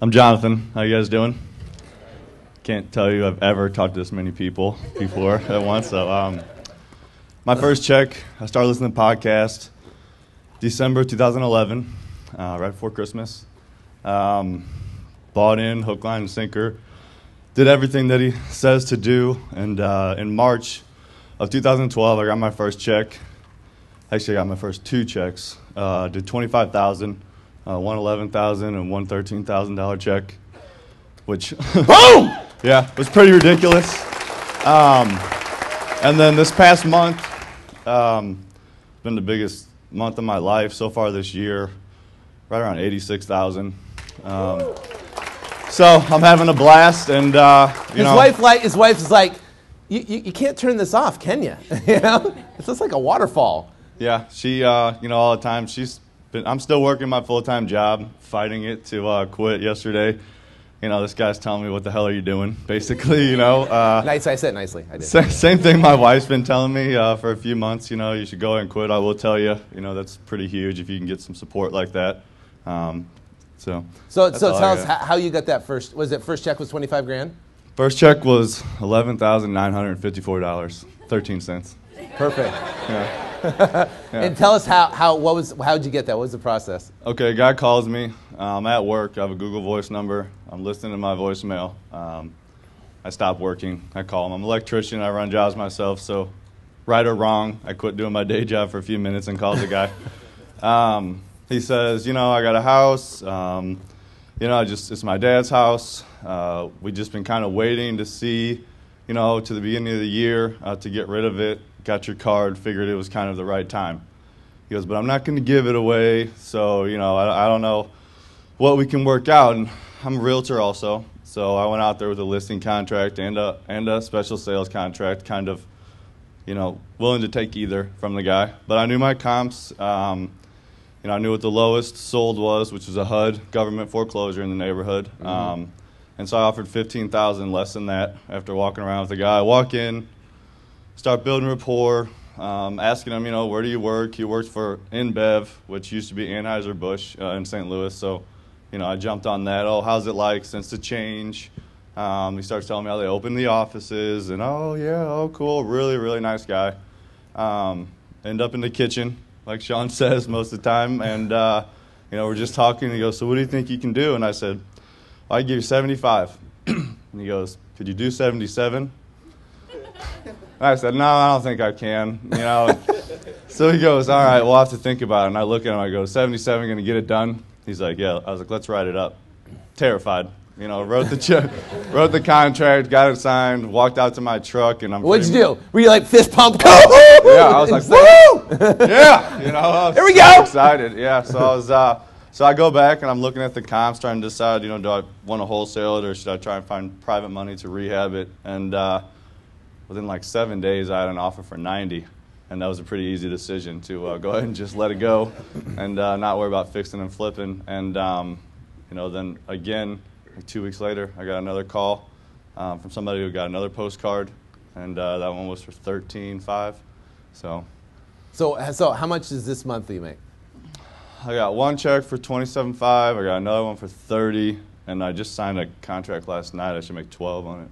I'm Jonathan. How you guys doing? Can't tell you I've ever talked to this many people before at once. So, my first check, I started listening to podcasts December 2011, right before Christmas. Bought in, hook, line, and sinker. Did everything that he says to do. And in March of 2012, I got my first check. Actually, I got my first two checks. Did $25,000, one $11,000, and one $13,000 check, which boom! Yeah, it was pretty ridiculous. And then this past month, been the biggest month of my life so far this year, right around $86,000. So I'm having a blast, and his wife is like, you can't turn this off, can you? You know, it's just like a waterfall. Yeah, she all the time I'm still working my full-time job, fighting it to quit yesterday. This guy's telling me, what the hell are you doing, basically, Nice, I said nicely. I did. Same thing my wife's been telling me for a few months, you should go ahead and quit. I will tell you, that's pretty huge if you can get some support like that. So tell us how you got that first. Was it first check was 25 grand? First check was $11,954, 13 cents. Perfect. Yeah. Yeah. And tell us how'd you get that? What was the process? Okay, a guy calls me. I'm at work. I have a Google Voice number. I'm listening to my voicemail. I stop working. I call him. I'm an electrician. I run jobs myself. So, right or wrong, I quit doing my day job for a few minutes and called the guy. He says, I got a house. It's my dad's house. We've just been kind of waiting to see, to the beginning of the year to get rid of it. Got your card, figured it was kind of the right time. He goes, but I'm not going to give it away, so, I don't know what we can work out. And I'm a realtor also, so I went out there with a listing contract and a special sales contract, kind of, willing to take either from the guy. But I knew my comps. I knew what the lowest sold was, which was a HUD, government foreclosure in the neighborhood. Mm-hmm. And so I offered $15,000 less than that after walking around with the guy. I walk in, start building rapport, asking him, where do you work? He works for InBev, which used to be Anheuser-Busch in St. Louis. So, I jumped on that. Oh, how's it like since the change? He starts telling me how they opened the offices, and cool, really, really nice guy. End up in the kitchen, like Sean says most of the time, and we're just talking. He goes, so what do you think you can do? And I said, I give you 75. And he goes, could you do 77? I said, no, I don't think I can, So he goes, all right, we'll have to think about it. And I look at him, I go, 77, going to get it done? He's like, yeah. I was like, let's write it up. Terrified. Wrote the check, wrote the contract, got it signed, walked out to my truck, and What'd you do? Were you like fist pump? Yeah, I was like, woo! Yeah, I was Here we go! Excited. Yeah, so I go back and I'm looking at the comps, trying to decide, do I want to wholesale it or should I try and find private money to rehab it? And within like 7 days, I had an offer for 90, and that was a pretty easy decision to go ahead and just let it go and not worry about fixing and flipping. And then again, like 2 weeks later, I got another call from somebody who got another postcard, and that one was for $13,500. So how much is this month you make? I got one check for $27,500. I got another one for $30,000, and I just signed a contract last night. I should make $12,000 on it.